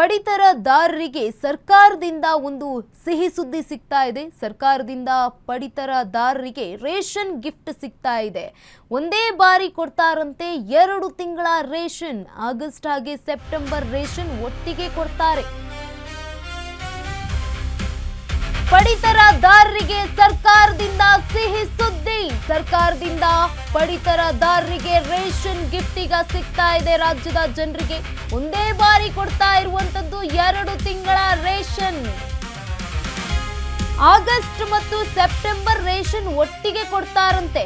ಪಡಿತರದಾರರಿಗೆ ಸರ್ಕಾರದಿಂದ ಒಂದು ಸಿಹಿ ಸುದ್ದಿ ಸಿಗ್ತಾ ಇದೆ. ಸರ್ಕಾರದಿಂದ ಪಡಿತರದಾರರಿಗೆ ರೇಷನ್ ಗಿಫ್ಟ್ ಸಿಗ್ತಾ ಇದೆ. ಒಂದೇ ಬಾರಿ ಕೊಡ್ತಾರಂತೆ 2 ತಿಂಗಳ ರೇಷನ್. ಆಗಸ್ಟ್ ಹಾಗೆ ಸೆಪ್ಟೆಂಬರ್ ರೇಷನ್ ಒಟ್ಟಿಗೆ ಕೊಡ್ತಾರೆ. ಪಡಿತರದಾರರಿಗೆ ಸರ್ಕಾರದಿಂದ ಸಿಹಿ ಸುದ್ದಿ. ಸರ್ಕಾರದಿಂದ ಪಡಿತರದಾರರಿಗೆ ರೇಷನ್ ಗಿಫ್ಟ್ ಈಗ ಸಿಗ್ತಾ ಇದೆ. ರಾಜ್ಯದ ಜನರಿಗೆ ಒಂದೇ ಬಾರಿ ಕೊಡ್ತಾ ಇರುವಂತದ್ದು 2 ತಿಂಗಳ ರೇಷನ್. ಆಗಸ್ಟ್ ಮತ್ತು ಸೆಪ್ಟೆಂಬರ್ ರೇಷನ್ ಒಟ್ಟಿಗೆ ಕೊಡ್ತಾರಂತೆ.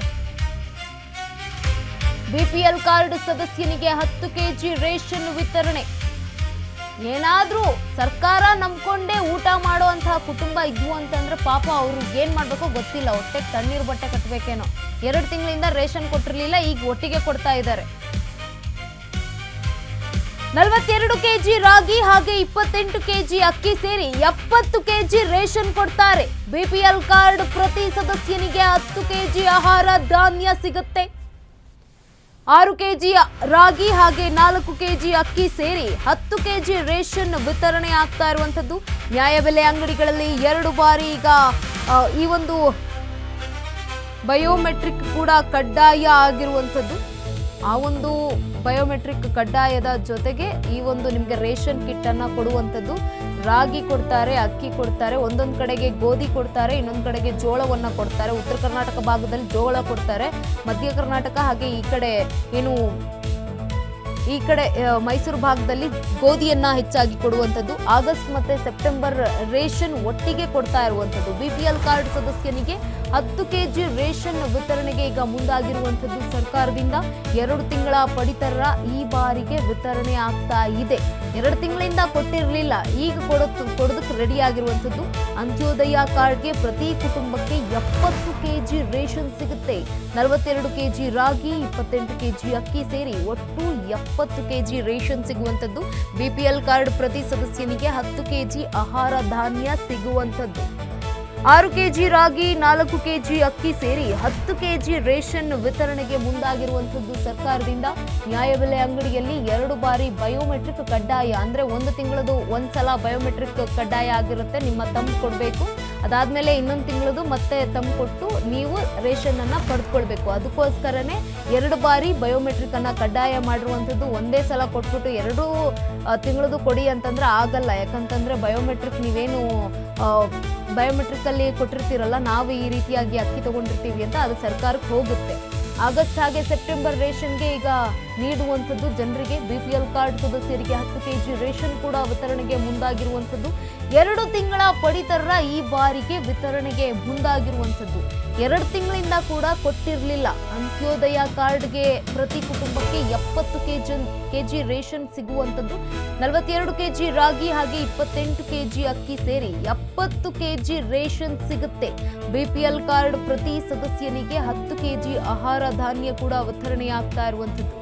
ಬಿಪಿಎಲ್ ಕಾರ್ಡ್ ಸದಸ್ಯನಿಗೆ 10 ಕೆಜಿ ರೇಷನ್ ವಿತರಣೆ. ಏನಾದ್ರೂ ಸರ್ಕಾರ ನಂಬ್ಕೊಂಡೇ ಊಟ ಮಾಡುವಂತಹ ಕುಟುಂಬ ಇದ್ವು ಅಂತಂದ್ರೆ ಪಾಪ ಅವ್ರು ಏನ್ ಮಾಡ್ಬೇಕೋ ಗೊತ್ತಿಲ್ಲ. ಹೊಟ್ಟೆಗೆ ತಣ್ಣೀರು ಬಟ್ಟೆ ಕಟ್ಟಬೇಕೇನೋ. 2 ತಿಂಗಳಿಂದ ರೇಷನ್ ಕೊಟ್ಟಿರ್ಲಿಲ್ಲ, ಈಗ ಒಟ್ಟಿಗೆ ಕೊಡ್ತಾ ಇದ್ದಾರೆ. 42 ಕೆಜಿ ರಾಗಿ ಹಾಗೆ 28 ಕೆಜಿ ಅಕ್ಕಿ ಸೇರಿ 70 ಕೆಜಿ ರೇಷನ್ ಕೊಡ್ತಾರೆ. ಬಿಪಿಎಲ್ ಕಾರ್ಡ್ ಪ್ರತಿ ಸದಸ್ಯನಿಗೆ 10 ಕೆಜಿ ಆಹಾರ ಧಾನ್ಯ ಸಿಗುತ್ತೆ. 6 ಕೆಜಿ ರಾಗಿ ಹಾಗೆ 4 ಕೆಜಿ ಅಕ್ಕಿ ಸೇರಿ 10 ಕೆಜಿ ರೇಷನ್ ವಿತರಣೆ ಆಗ್ತಾ ಇರುವಂತದ್ದು. ನ್ಯಾಯಬೆಲೆ ಅಂಗಡಿಗಳಲ್ಲಿ 2 ಬಾರಿ ಈಗ ಈ ಒಂದು ಬಯೋಮೆಟ್ರಿಕ್ ಕೂಡ ಕಡ್ಡಾಯ ಆಗಿರುವಂತದ್ದು. ಆ ಒಂದು ಬಯೋಮೆಟ್ರಿಕ್ ಕಡ್ಡಾಯದ ಜೊತೆಗೆ ಈ ಒಂದು ನಿಮಗೆ ರೇಷನ್ ಕಿಟ್ ಅನ್ನ ಕೊಡುವಂತದ್ದು. ರಾಗಿ ಕೊಡ್ತಾರೆ, ಅಕ್ಕಿ ಕೊಡ್ತಾರೆ, ಒಂದೊಂದು ಕಡೆಗೆ ಗೋಧಿ ಕೊಡ್ತಾರೆ, ಇನ್ನೊಂದು ಕಡೆಗೆ ಜೋಳವನ್ನ ಕೊಡ್ತಾರೆ. ಉತ್ತರ ಕರ್ನಾಟಕ ಭಾಗದಲ್ಲಿ ಜೋಳ ಕೊಡ್ತಾರೆ, ಮಧ್ಯ ಕರ್ನಾಟಕ ಹಾಗೆ ಈ ಕಡೆ ಮೈಸೂರು ಭಾಗದಲ್ಲಿ ಗೋಧಿಯನ್ನ ಹೆಚ್ಚಾಗಿ ಕೊಡುವಂಥದ್ದು. ಆಗಸ್ಟ್ ಮತ್ತೆ ಸೆಪ್ಟೆಂಬರ್ ರೇಷನ್ ಒಟ್ಟಿಗೆ ಕೊಡ್ತಾ ಇರುವಂಥದ್ದು. ಬಿಪಿಎಲ್ ಕಾರ್ಡ್ ಸದಸ್ಯನಿಗೆ 10 ಕೆಜಿ ರೇಷನ್ ವಿತರಣೆಗೆ ಈಗ ಮುಂದಾಗಿರುವಂಥದ್ದು ಸರ್ಕಾರದಿಂದ. 2 ತಿಂಗಳ ಪಡಿತರ ಈ ಬಾರಿಗೆ ವಿತರಣೆ ಆಗ್ತಾ ಇದೆ. 2 ತಿಂಗಳಿಂದ ಕೊಟ್ಟಿರಲಿಲ್ಲ, ಈಗ ಕೊಡೋದಕ್ಕೆ ರೆಡಿ ಆಗಿರುವಂಥದ್ದು. ಅಂತ್ಯೋದಯ ಕಾರ್ಡ್ಗೆ ಪ್ರತಿ ಕುಟುಂಬಕ್ಕೆ 70 ಕೆಜಿ ರೇಷನ್ ಸಿಗುತ್ತೆ. 42 ಕೆಜಿ ರಾಗಿ, 28 ಕೆಜಿ ಅಕ್ಕಿ ಸೇರಿ ಒಟ್ಟು 70 ಕೆಜಿ ರೇಷನ್ ಸಿಗುವಂಥದ್ದು. ಬಿಪಿಎಲ್ ಕಾರ್ಡ್ ಪ್ರತಿ ಸದಸ್ಯನಿಗೆ 10 ಕೆಜಿ ಆಹಾರ ಧಾನ್ಯ ಸಿಗುವಂಥದ್ದು. 6 ಕೆಜಿ ರಾಗಿ, 4 ಕೆಜಿ ಅಕ್ಕಿ ಸೇರಿ 10 ಕೆಜಿ ರೇಷನ್ ವಿತರಣೆಗೆ ಮುಂದಾಗಿರುವಂಥದ್ದು ಸರ್ಕಾರದಿಂದ. ನ್ಯಾಯಬೆಲೆ ಅಂಗಡಿಯಲ್ಲಿ 2 ಬಾರಿ ಬಯೋಮೆಟ್ರಿಕ್ ಕಡ್ಡಾಯ. ಅಂದ್ರೆ 1 ತಿಂಗಳದು ಒಂದ್ಸಲ ಬಯೋಮೆಟ್ರಿಕ್ ಕಡ್ಡಾಯ ಆಗಿರುತ್ತೆ, ನಿಮ್ಮ ತಮ್ಮ ಕೊಡಬೇಕು. ಅದಾದ್ಮೇಲೆ ಇನ್ನೊಂದು ತಿಂಗಳದು ಮತ್ತೆ ತಮ್ಮ ಕೊಟ್ಟು ನೀವು ರೇಷನ್ ಅನ್ನ ಪಡೆದುಕೊಳ್ಬೇಕು. ಅದಕ್ಕೋಸ್ಕರನೇ 2 ಬಾರಿ ಬಯೋಮೆಟ್ರಿಕ್ ಅನ್ನ ಕಡ್ಡಾಯ ಮಾಡಿರುವಂಥದ್ದು. ಒಂದೇ ಸಲ ಕೊಟ್ಬಿಟ್ಟು 2 ತಿಂಗಳದು ಕೊಡಿ ಅಂತಂದ್ರೆ ಆಗಲ್ಲ. ಯಾಕಂತಂದ್ರೆ ಬಯೋಮೆಟ್ರಿಕ್ ನೀವೇನು ಬಯೋಮೆಟ್ರಿಕ್ ಅಲ್ಲಿ ಕೊಟ್ಟಿರ್ತೀರಲ್ಲ, ನಾವು ಈ ರೀತಿಯಾಗಿ ಅಕ್ಕಿ ತಗೊಂಡಿರ್ತೀವಿ ಅಂತ ಅದು ಸರ್ಕಾರಕ್ಕೆ ಹೋಗುತ್ತೆ. ಆಗಸ್ಟ್ ಹಾಗೆ ಸೆಪ್ಟೆಂಬರ್ ರೇಷನ್ಗೆ ಈಗ ನೀಡುವಂಥದ್ದು ಜನರಿಗೆ. ಬಿಪಿಎಲ್ ಕಾರ್ಡ್ ಸದಸ್ಯರಿಗೆ 10 ಕೆಜಿ ರೇಷನ್ ಕೂಡ ವಿತರಣೆಗೆ ಮುಂದಾಗಿರುವಂಥದ್ದು. 2 ತಿಂಗಳ ಪಡಿತರ ಈ ಬಾರಿಗೆ ವಿತರಣೆಗೆ ಮುಂದಾಗಿರುವಂಥದ್ದು. 2 ತಿಂಗಳಿಂದ ಕೂಡ ಕೊಟ್ಟಿರಲಿಲ್ಲ. ಅಂತ್ಯೋದಯ ಕಾರ್ಡ್ಗೆ ಪ್ರತಿ ಕುಟುಂಬಕ್ಕೆ 70 ಕೆಜಿ ರೇಷನ್ ಸಿಗುವಂಥದ್ದು. 42 ಕೆಜಿ ರಾಗಿ ಹಾಗೆ 28 ಕೆಜಿ ಅಕ್ಕಿ ಸೇರಿ 70 ಕೆಜಿ ರೇಷನ್ ಸಿಗುತ್ತೆ. ಬಿಪಿಎಲ್ ಕಾರ್ಡ್ ಪ್ರತಿ ಸದಸ್ಯನಿಗೆ 10 ಕೆಜಿ ಆಹಾರ ಧಾನ್ಯ ಕೂಡ ವಿತರಣೆಯಾಗ್ತಾ ಇರುವಂಥದ್ದು.